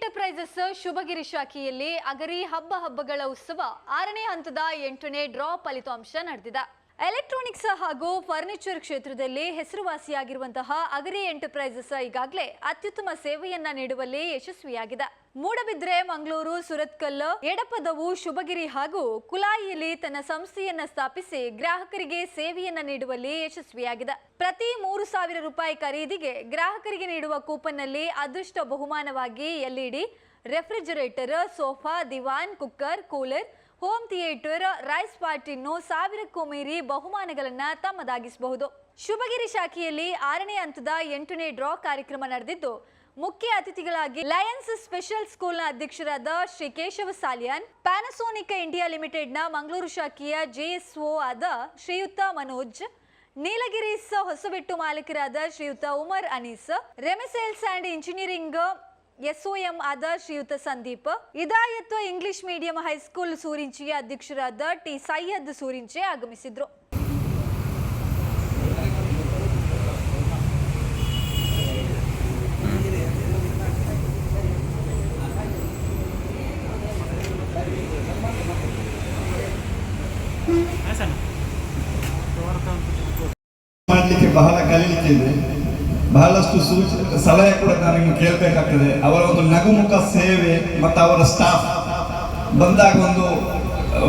Enterprises ಶುಭಗಿರಿ ಶಾಖೆಯಲ್ಲಿ ಅಗರಿ ಹಬ್ಬಗಳ ಉತ್ಸವ 6ನೇ ಹಂತದ 8ನೇ ಡ್ರಾ ಫಲಿತಾಂಶ ನಡೆದಿದೆ. ಎಲೆಕ್ಟ್ರಾನಿಕ್ಸ್ ಹಾಗೂ ಫರ್ನಿಚರ್ ಕ್ಷೇತ್ರದಲ್ಲಿ ಹೆಸರುವಾಸಿಯಾಗಿರುವಂತಹ ಅಗರಿ ಎಂಟರ್ಪ್ರೈಸಸ್ ಈಗಾಗಲೇ ಅತ್ಯುತ್ತಮ ಸೇವೆಯನ್ನ ನೀಡುವಲ್ಲಿ ಯಶಸ್ವಿಯಾಗಿದೆ. ಮೂಡಬಿದ್ರೆ, ಮಂಗಳೂರು, ಸುರತ್ಕಲ್, ಎಡಪದವು, ಶುಭಗಿರಿ ಹಾಗೂ ಕುಲಾಯಿಯಲ್ಲಿ ತನ್ನ ಸಂಸ್ಥೆಯನ್ನ ಸ್ಥಾಪಿಸಿ ಗ್ರಾಹಕರಿಗೆ ಸೇವೆಯನ್ನ ನೀಡುವಲ್ಲಿ ಯಶಸ್ವಿಯಾಗಿದೆ. ಪ್ರತಿ 3,000 ರೂಪಾಯಿ ಖರೀದಿಗೆ ಗ್ರಾಹಕರಿಗೆ ನೀಡುವ ಕೂಪನ್ ನಲ್ಲಿ ಅದೃಷ್ಟ ಬಹುಮಾನವಾಗಿ ಎಲ್ಇಡಿ, ರೆಫ್ರಿಜರೇಟರ್, ಸೋಫಾ, ದಿವಾನ್, cooker, cooler, home theatre, rice ಪಾರ್ಟಿನ್ನು 1000ಕ್ಕೂ ಮೀರಿ ಬಹುಮಾನಗಳನ್ನ ತಮ್ಮದಾಗಿಸಬಹುದು. ಶುಭಗಿರಿ ಶಾಖೆಯಲ್ಲಿ 6ನೇ ಹಂತದ 8ನೇ ಡ್ರಾ ಕಾರ್ಯಕ್ರಮ ನಡೆದಿದ್ದು, ಮುಖ್ಯ ಅತಿಥಿಗಳಾಗಿ ಲಯನ್ಸ್ ಸ್ಪೆಷಲ್ ಸ್ಕೂಲ್ನ ಅಧ್ಯಕ್ಷರಾದ ಶ್ರೀ ಕೇಶವ ಸಾಲಿಯಾನ್, ಪ್ಯಾನಸೋನಿಕ್ ಇಂಡಿಯಾ ಲಿಮಿಟೆಡ್ನ ಮಂಗಳೂರು ಶಾಖೆಯ ಜೆಎಸ್ಒ ಆದ ಶ್ರೀಯುತ ಮನೋಜ್, ನೀಲಗಿರೀಸ್ ಹೊಸಬೆಟ್ಟು ಮಾಲೀಕರಾದ ಶ್ರೀಯುತ ಉಮರ್ ಅನೀಸ್, ರೆಮಿಸೇಲ್ಸ್ ಅಂಡ್ ಇಂಜಿನಿಯರಿಂಗ್ ಎಸ್ಒಎಂ ಆದ ಶ್ರೀಯುತ Sandeep, Hidayat English medium high school ಸೂರಿಂಚಿಯ ಅಧ್ಯಕ್ಷರಾದ ಟಿ ಸೈಯದ್ ಸೂರಿಂಚೆ ಆಗಮಿಸಿದ್ರು. ಮಾಡಲಿಕ್ಕೆ ಬಹಳ ಕಲಿಲಿಕ್ಕೆ ಇದೆ. ಬಹಳಷ್ಟು ಸಲಹೆ ಕೂಡ ನಾನು ಕೇಳಬೇಕಾಗ್ತದೆ. ಅವರ ಒಂದು ನಗುಮುಖ ಸೇವೆ ಮತ್ತು ಅವರ ಸ್ಟಾಫ್ ಬಂದಾಗ ಒಂದು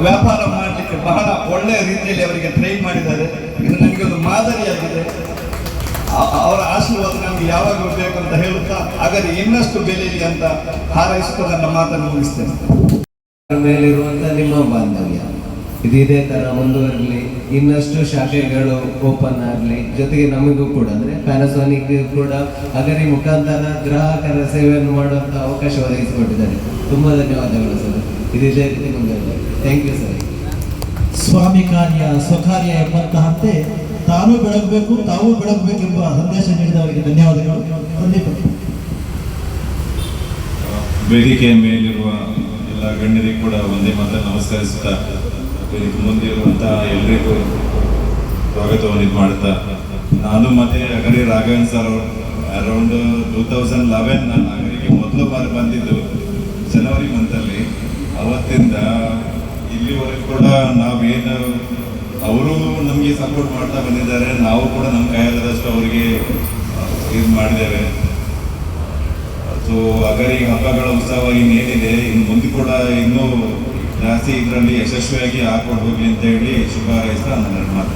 ವ್ಯಾಪಾರ ಮಾಡಲಿಕ್ಕೆ ಬಹಳ ಒಳ್ಳೆಯ ರೀತಿಯಲ್ಲಿ ಅವರಿಗೆ ಟ್ರೈನ್ ಮಾಡಿದ್ದಾರೆ. ಇದು ನನಗೆ ಒಂದು ಮಾದರಿಯಾಗಿದೆ. ಅವರ ಆಶೀರ್ವಾದ ನಮಗೆ ಯಾವಾಗಲೂ ಬೇಕು ಅಂತ ಹೇಳುತ್ತಾ ಅಗರಿ ಇನ್ನಷ್ಟು ಬೆಳೀಲಿ ಅಂತ ಹಾರೈಸುತ್ತಾ ನನ್ನ ಮಾತನ್ನು ಮುಗಿಸ್ತೇನೆ. ಮೇಲಿರುವಂತ ನಿಮ್ಮ ಬಾಂಧವ್ಯ ಇದು ಇದೇ ತರ ಮುಂದುವರಲಿ, ಇನ್ನಷ್ಟು ಶಾಖೆಗಳು ಓಪನ್ ಆಗಲಿ. ಜೊತೆಗೆ ನಮಗೂ ಕೂಡ ಅಂದ್ರೆ ಪ್ಯಾನಸೋನಿಕ್ ಕೂಡ ಅಗರಿ ಮುಖಾಂತರ ಗ್ರಾಹಕರ ಸೇವೆಯನ್ನು ಮಾಡುವಂತ ಅವಕಾಶ ಒದಗಿಸಿಕೊಟ್ಟಿದ್ದಾರೆ. ತುಂಬಾ ಧನ್ಯವಾದಗಳು ಸರ್. ಇದು ಇದೇ ರೀತಿ ಮುಂದುವರಲಿ. Thank you sir. ಸ್ವಾಮಿ ಕಾರ್ಯ ಸ್ವಕಾರ್ಯ ಎಂಬಂತಹಂತೆ ತಾನು ಬೆಳಗಬೇಕು, ತಾವು ಬೆಳಗಬೇಕೆಂಬ ಸಂದೇಶ ನೀಡಿದವರಿಗೆ ಧನ್ಯವಾದಗಳು. ಸಂದೀಪ್. ವೇದಿಕೆಯ ಮೇಲಿರುವ ಎಲ್ಲ ಗಣ್ಯರಿಗೆ ಕೂಡ ಒಂದೇ ಮಾತ್ರ ನಮಸ್ಕರಿಸುತ್ತಾ ವೇದಿಕೆ ಮುಂದಿರುವಂತಹ ಎಲ್ಲರಿಗೂ ಸ್ವಾಗತವನ್ನು ಮಾಡ್ತಾ, ನಾನು ಮತ್ತೆ ಅಗರಿ ರಾಘವೇಂದ್ರ ಸರ್ ಅರೌಂಡ್ 2011 ನಾನು ಅಗರಿಗೆ ಮೊದಲು ಬಾರಿ ಬಂದಿದ್ದು ಜನವರಿ ಮಂತಲ್ಲಿ. ಅವತ್ತಿಂದ ಇಲ್ಲಿವರೆಗೂ ಕೂಡ ನಾವೇನು ಅವರು ನಮಗೆ ಸಪೋರ್ಟ್ ಮಾಡ್ತಾ ಬಂದಿದ್ದಾರೆ, ನಾವು ಕೂಡ ನಮ್ಮ ಕೈಯಾಗದಷ್ಟು ಅವರಿಗೆ ಇದು ಮಾಡಿದ್ದೇವೆ. ಸೊ ಅಗರಿ ಹಬ್ಬಗಳ ಉತ್ಸವ ಇನ್ನೇನಿದೆ, ಇನ್ನು ಮುಂದೆ ಕೂಡ ಇನ್ನೂ ಜಾಸ್ತಿ ಇದರಲ್ಲಿ ಯಶಸ್ವಿಯಾಗಿ ಹಾಕೊಂಡು ಹೋಗ್ಲಿ ಅಂತ ಹೇಳಿ ಶುಭ ಹಾರೈಸ್ತಾ ನನ್ನ ಮಾತು.